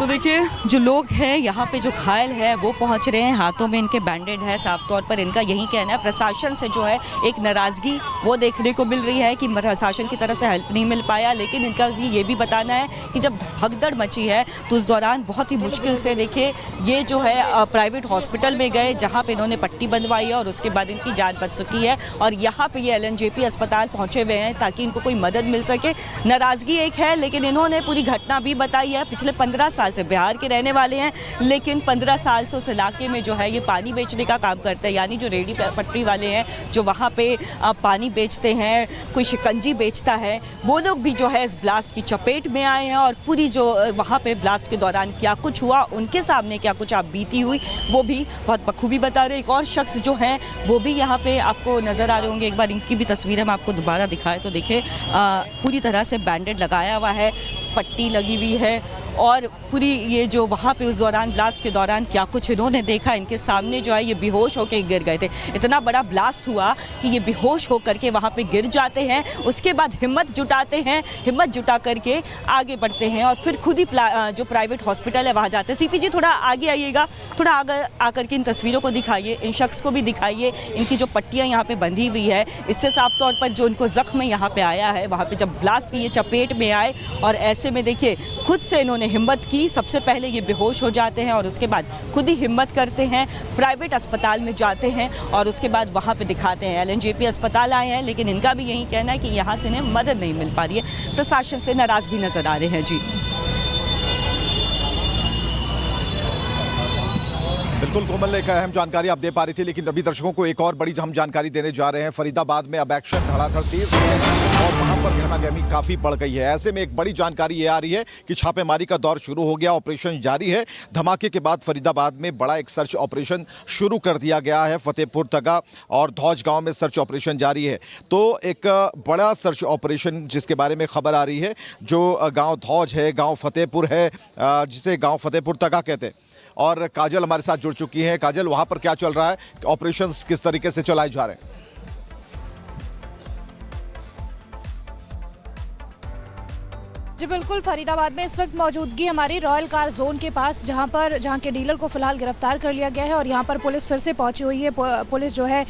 तो देखिए जो लोग हैं यहाँ पे जो घायल है वो पहुँच रहे हैं, हाथों में इनके बैंडेड है। साफ तौर पर इनका यही कहना है प्रशासन से जो है एक नाराज़गी वो देखने को मिल रही है कि प्रशासन की तरफ से हेल्प नहीं मिल पाया। लेकिन इनका भी ये भी बताना है कि जब भगदड़ मची है तो उस दौरान बहुत ही मुश्किल से देखिए ये जो है प्राइवेट हॉस्पिटल में गए जहाँ पे इन्होंने पट्टी बंधवाई है और उसके बाद इनकी जान बच चुकी है और यहाँ पे ये LNJP अस्पताल पहुँचे हुए हैं ताकि इनको कोई मदद मिल सके। नाराज़गी एक है लेकिन इन्होंने पूरी घटना भी बताई है। पिछले 15 साल से बिहार के रहने वाले हैं लेकिन 15 साल से उस इलाके में जो है ये पानी बेचने का काम करते हैं, यानी जो रेडी पटरी वाले हैं जो वहाँ पे पानी बेचते हैं, कोई शिकंजी बेचता है, वो लोग भी जो है इस ब्लास्ट की चपेट में आए हैं। और पूरी जो वहाँ पे ब्लास्ट के दौरान क्या कुछ हुआ, उनके सामने क्या कुछ आप बीती हुई, वो भी बहुत बखूबी बता रहे। एक और शख्स जो हैं वो भी यहाँ पे आपको नज़र आ रहे होंगे, एक बार इनकी भी तस्वीर हम आपको दोबारा दिखाएं तो देखिए पूरी तरह से बैंडेड लगाया हुआ है, पट्टी लगी हुई है और पूरी ये जो वहाँ पे उस दौरान ब्लास्ट के दौरान क्या कुछ इन्होंने देखा, इनके सामने जो है ये बेहोश होकर गिर गए थे। इतना बड़ा ब्लास्ट हुआ कि ये बेहोश होकर के वहाँ पे गिर जाते हैं, उसके बाद हिम्मत जुटाते हैं, हिम्मत जुटा करके आगे बढ़ते हैं और फिर खुद ही जो प्राइवेट हॉस्पिटल है वहाँ जाते हैं। CP जी थोड़ा आगे आइएगा, थोड़ा आगे आकर के इन तस्वीरों को दिखाइए, इन शख्स को भी दिखाइए, इनकी जो पट्टियाँ यहाँ पर बंधी हुई है इससे साफ तौर पर जो इनको जख्म यहाँ पर आया है वहाँ पर जब ब्लास्ट की ये चपेट में आए और ऐसे में देखिए खुद से इन्होंने हिम्मत की। सबसे पहले ये बेहोश हो जाते हैं और उसके बाद खुद ही हिम्मत करते हैं, प्राइवेट अस्पताल में जाते हैं और उसके बाद वहाँ पे दिखाते हैं। LNJP अस्पताल आए हैं लेकिन इनका भी यही कहना है कि यहाँ से इन्हें मदद नहीं मिल पा रही है, प्रशासन से नाराज भी नजर आ रहे हैं। जी बिल्कुल कोमल, एक अहम जानकारी आप दे पा रही थी लेकिन अभी दर्शकों को एक और बड़ी हम जानकारी देने जा रहे हैं। फरीदाबाद में अब एक्शन धड़ाधड़ तेज हो गया है और वहां पर गहमागहमी काफी बढ़ गई है। ऐसे में एक बड़ी जानकारी ये आ रही है कि छापेमारी का दौर शुरू हो गया, ऑपरेशन जारी है। धमाके के बाद फरीदाबाद में बड़ा एक सर्च ऑपरेशन शुरू कर दिया गया है। फतेहपुर तगा और धौज गांव में सर्च ऑपरेशन जारी है। तो एक बड़ा सर्च ऑपरेशन जिसके बारे में खबर आ रही है, जो गाँव धौज है, गाँव फतेहपुर है, जिसे गाँव फतेहपुर तगा कहते हैं। और काजल हमारे साथ जुड़ चुकी है। काजल, वहां पर क्या चल रहा है, ऑपरेशंस किस तरीके से चलाए जा रहे हैं? जी बिल्कुल, फरीदाबाद में इस वक्त मौजूदगी हमारी रॉयल कार जोन के पास जहां के डीलर को फिलहाल गिरफ्तार कर लिया गया है और यहां पर पुलिस फिर से पहुंची हुई है। पुलिस जो है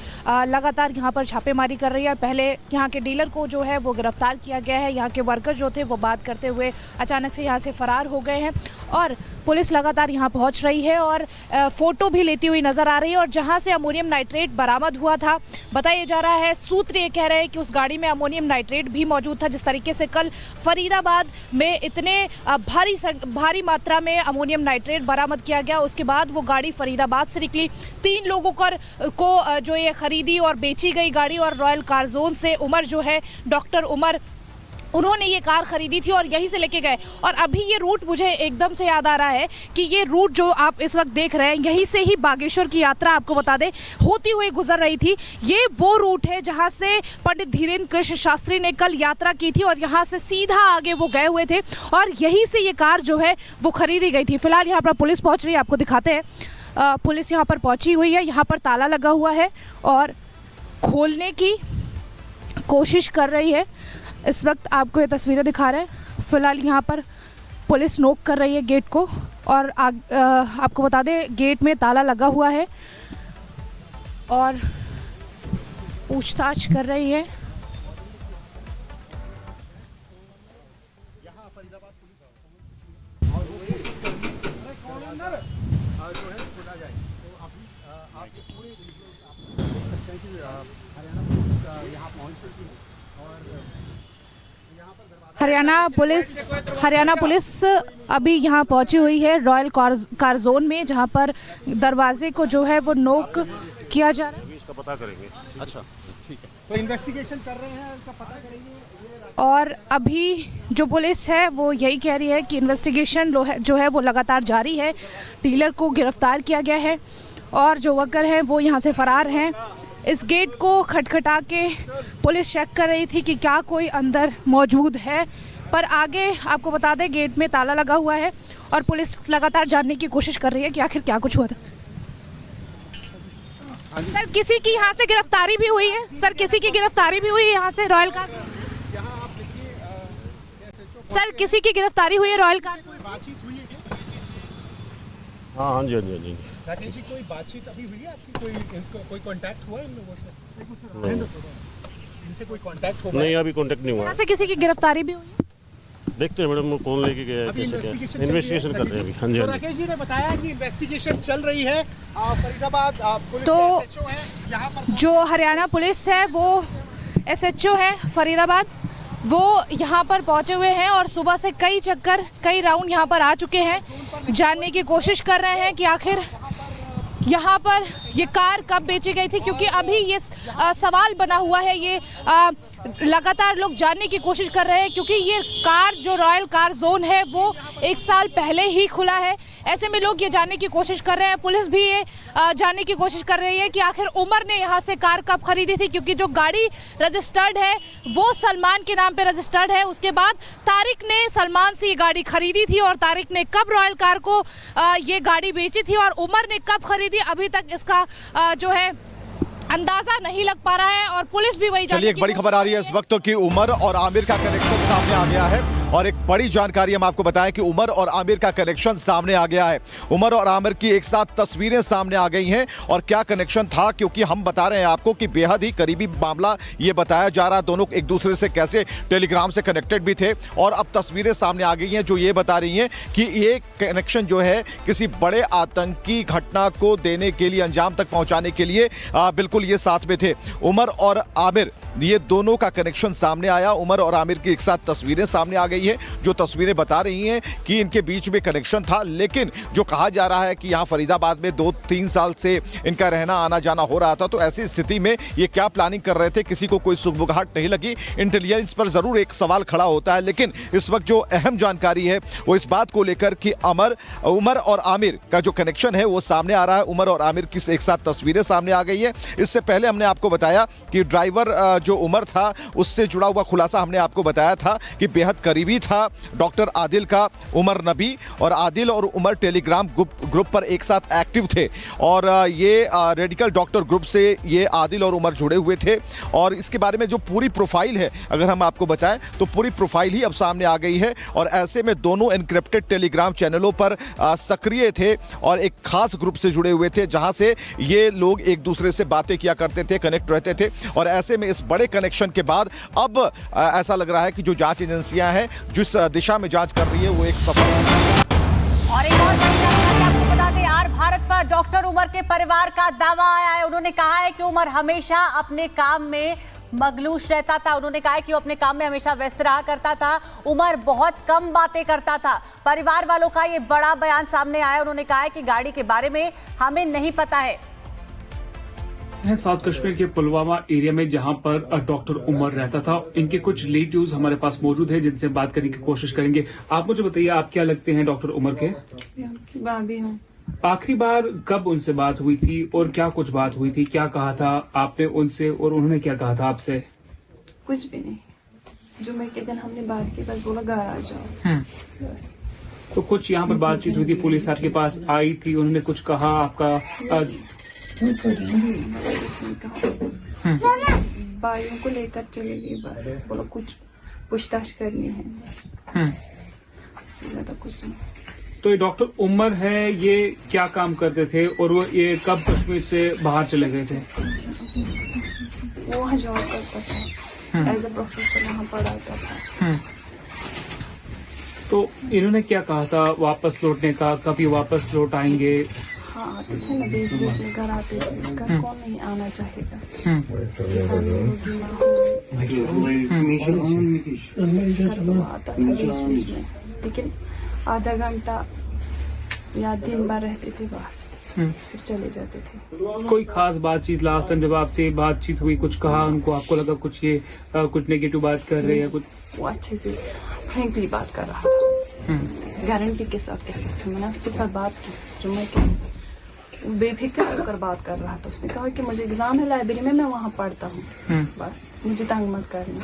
लगातार यहां पर छापेमारी कर रही है। पहले यहां के डीलर को जो है वो गिरफ्तार किया गया है। यहां के वर्कर जो थे वो बात करते हुए अचानक से यहां से फरार हो गए हैं और पुलिस लगातार यहां पहुंच रही है और फोटो भी लेती हुई नजर आ रही है। और जहां से अमोनियम नाइट्रेट बरामद हुआ था, बताया जा रहा है, सूत्र ये कह रहे हैं कि उस गाड़ी में अमोनियम नाइट्रेट भी मौजूद था। जिस तरीके से कल फरीदाबाद में इतने भारी मात्रा में अमोनियम नाइट्रेट बरामद किया गया, उसके बाद वो गाड़ी फरीदाबाद से निकली। 3 लोगों को जो ये खरीदी और बेची गई गाड़ी और रॉयल कार जोन से उमर जो है, डॉक्टर उमर, उन्होंने ये कार खरीदी थी और यहीं से लेके गए। और अभी ये रूट मुझे एकदम से याद आ रहा है कि ये रूट जो आप इस वक्त देख रहे हैं, यहीं से ही बागेश्वर की यात्रा, आपको बता दें, होती हुई गुजर रही थी। ये वो रूट है जहां से पंडित धीरेन्द्र कृष्ण शास्त्री ने कल यात्रा की थी और यहाँ से सीधा आगे वो गए हुए थे और यहीं से ये कार जो है वो खरीदी गई थी। फिलहाल यहाँ पर पुलिस पहुँच रही है, आपको दिखाते हैं। पुलिस यहाँ पर पहुँची हुई है, यहाँ पर ताला लगा हुआ है और खोलने की कोशिश कर रही है। इस वक्त आपको ये तस्वीरें दिखा रहे हैं। फिलहाल यहाँ पर पुलिस नोक कर रही है गेट को और आपको बता दें गेट में ताला लगा हुआ है और पूछताछ कर रही है। हरियाणा पुलिस अभी यहाँ पहुंची हुई है रॉयल कार जोन में, जहाँ पर दरवाजे को जो है वो नोक किया जा रहा है। इसका पता करेंगे। अच्छा, ठीक है, तो इन्वेस्टिगेशन कर रहे हैं, इसका पता करेंगे। और अभी जो पुलिस है वो यही कह रही है कि इन्वेस्टिगेशन जो है वो लगातार जारी है। डीलर को गिरफ्तार किया गया है और जो वर्कर हैं वो यहाँ से फरार हैं। इस गेट को खटखटा के पुलिस चेक कर रही थी कि क्या कोई अंदर मौजूद है, पर आगे आपको बता दें गेट में ताला लगा हुआ है और पुलिस लगातार जानने की कोशिश कर रही है कि आखिर क्या कुछ हुआ था। सर, किसी की यहाँ से गिरफ्तारी भी हुई है? सर, किसी की गिरफ्तारी भी हुई है यहाँ से रॉयल कार? सर, किसी की गिरफ्तारी हुई है रॉयल कार? हाँ हाँ जी हाँ जी हाँ जी राकेश जी, कोई बातचीत अभी हुई है आपकी? कोई कांटेक्ट हुआ है इन लोगों से? नहीं इनसे कोई कांटेक्ट हो नहीं, अभी कांटेक्ट नहीं हुआ यहाँ है। से किसी की गिरफ्तारी भी हुई है? देखते हैं मैडम, वो कौन लेके गया है, अभी कैसे क्या इन्वेस्टिगेशन इन्वेस्टिगेशन कर रहे हैं अभी। हाँ जी तो हाँ जी। राकेश जी ने बताया कि इन्वेस्टिगेशन चल रही है। फरीदाबाद पुलिस तो के SHO हैं यहाँ पर। जो हरियाणा पुलिस है वो SHO है फरीदाबाद, वो यहाँ पर पहुँचे हुए हैं और सुबह से कई चक्कर कई राउंड यहाँ पर आ चुके हैं, जानने की कोशिश कर रहे हैं कि आखिर यहाँ पर ये कार कब बेची गई थी, क्योंकि अभी ये सवाल बना हुआ है। ये लगातार लोग जानने की कोशिश कर रहे हैं, क्योंकि ये कार जो रॉयल कार जोन है वो 1 साल पहले ही खुला है। ऐसे में लोग ये जानने की कोशिश कर रहे हैं, पुलिस भी ये जानने की कोशिश कर रही है कि आखिर उमर ने यहाँ से कार कब खरीदी थी, क्योंकि जो गाड़ी रजिस्टर्ड है वो सलमान के नाम पे रजिस्टर्ड है। उसके बाद तारिक ने सलमान से ये गाड़ी खरीदी थी और तारिक ने कब रॉयल कार को ये गाड़ी बेची थी और उमर ने कब खरीदी, अभी तक इसका जो है अंदाजा नहीं लग पा रहा है और पुलिस भी वही। चलिए, एक बड़ी खबर आ रही है इस वक्त कि उमर और आमिर का कनेक्शन सामने आ गया है और एक बड़ी जानकारी हम आपको बताएं कि उमर और आमिर का कनेक्शन सामने आ गया है। उमर और आमिर की एक साथ तस्वीरें सामने आ गई हैं और क्या कनेक्शन था, क्योंकि हम बता रहे हैं आपको कि बेहद ही करीबी मामला ये बताया जा रहा है। दोनों एक दूसरे से कैसे टेलीग्राम से कनेक्टेड भी थे और अब तस्वीरें सामने आ गई हैं जो ये बता रही हैं कि ये कनेक्शन जो है किसी बड़े आतंकी घटना को देने के लिए, अंजाम तक पहुंचाने के लिए बिल्कुल ये साथ में थे। उमर और आमिर, ये दोनों का कनेक्शन सामने आया। उमर और आमिर की एक साथ तस्वीरें सामने आ गई है जो तस्वीरें बता रही हैं कि इनके बीच में कनेक्शन था, लेकिन जो कहा जा रहा है कि यहाँ फरीदाबाद में 2-3 साल से इनका रहना आना जाना हो रहा था, तो ऐसी स्थिति में ये क्या प्लानिंग कर रहे थे, किसी को कोई सुगबुगाहट नहीं लगी। इंटेलिजेंस पर जरूर एक सवाल खड़ा होता है, लेकिन इस वक्त जो अहम जानकारी है वो इस बात को लेकर कि उमर और आमिर का जो कनेक्शन है वो सामने आ रहा है। उमर और आमिर की एक साथ तस्वीरें सामने आ गई है। इससे पहले हमने आपको बताया कि ड्राइवर जो उमर था उससे जुड़ा हुआ खुलासा हमने आपको बताया था कि बेहद करीबी था डॉक्टर आदिल का उमर नबी, और आदिल और उमर टेलीग्राम ग्रुप पर एक साथ एक्टिव थे और ये रेडिकल डॉक्टर ग्रुप से ये आदिल और उमर जुड़े हुए थे। और इसके बारे में जो पूरी प्रोफाइल है अगर हम आपको बताएं तो पूरी प्रोफाइल ही अब सामने आ गई है और ऐसे में दोनों एनक्रिप्टेड टेलीग्राम चैनलों पर सक्रिय थे और एक खास ग्रुप से जुड़े हुए थे जहां से ये लोग एक दूसरे से बातें किया करते थे, कनेक्ट रहते थे। और ऐसे में इस बड़े कनेक्शन के बाद अब ऐसा लग रहा है कि जो जांच एजेंसियां हैं जिस दिशा में जांच कर रही है वो एक सफल। और एक और बड़ी जानकारी आपको बता दें, यार भारत पर डॉक्टर उमर के परिवार का दावा आया है। उन्होंने कहा है कि उमर हमेशा अपने काम में मगलूश रहता था। उन्होंने कहा है कि वो अपने काम में हमेशा व्यस्त रहा करता था। उमर बहुत कम बातें करता था। परिवार वालों का ये बड़ा बयान सामने आया। उन्होंने कहा है कि गाड़ी के बारे में हमें नहीं पता है। साउथ कश्मीर के पुलवामा एरिया में जहां पर डॉक्टर उमर रहता था, इनके कुछ रिलेटिव्स हमारे पास मौजूद हैं जिनसे बात करने की कोशिश करेंगे। आप मुझे बताइए, आप क्या लगते हैं डॉक्टर उमर के? उनकी भाभी हूँ। आखिरी बार कब उनसे बात हुई थी और क्या कुछ बात हुई थी? क्या कहा था आपने उनसे और उन्होंने क्या कहा था आपसे? कुछ भी नहीं। जुम्मे के दिन हमने बात की, बस बोला घर आ जाओ। तो कुछ यहाँ पर बातचीत हुई थी, पुलिस आपके पास आई थी, उन्होंने कुछ कहा आपका? भाइयों को लेकर चले गए, बस बोलो कुछ पूछताछ करनी है, इससे ज्यादा कुछ नहीं। तो ये डॉक्टर उमर है, ये क्या काम करते थे और वो ये कब कश्मीर से बाहर चले गए थे? वो वहाँ जॉब करता था, एज ए प्रोफेसर वहाँ पढ़ाता था। तो इन्होंने क्या कहा था वापस लौटने का? कब ये वापस लौट आएंगे? हाँ आते थे ना, बीच बीच में घर आते थे। घर कौन नहीं आना चाहेगा? आता था बीच बीच में, लेकिन आधा घंटा या दिन भर रहते थे बस, फिर चले जाते थे। कोई खास बातचीत लास्ट टाइम जब आपसे बातचीत हुई, कुछ कहा उनको? आपको लगा कुछ ये कुछ नेगेटिव बात कर रहे हैं कुछ? वो अच्छे से फ्रेंकली बात कर रहा था, गारंटी के साथ कह सकते हैं। मैंने उसके साथ बात की, जुम्मे के बेफिक्र होकर बात कर रहा था। उसने कहा कि मुझे एग्जाम है लाइब्रेरी में, मैं वहाँ पढ़ता हूँ, बस मुझे तंग मत करना।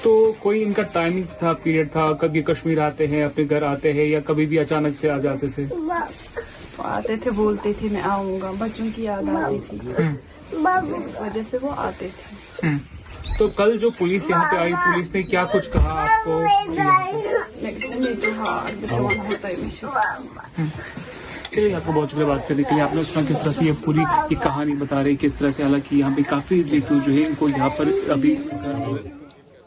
तो कोई इनका टाइमिंग था, पीरियड था? कभी कश्मीर आते हैं, अपने घर आते हैं, या कभी भी अचानक से आ जाते थे? तो आते थे, बोलते थे मैं आऊंगा, बच्चों की याद आती थी, उस वजह से वो आते थे। तो कल जो पुलिस यहाँ पे आई, पुलिस ने क्या कुछ कहा आपको? चलिए आपको बहुत शुक्रिया बात करने के लिए। आपने सुना किस तरह से ये पूरी ये कहानी बता रही, किस तरह से, हालांकि यहाँ पे काफी रिलेटिव जो है इनको यहाँ पर अभी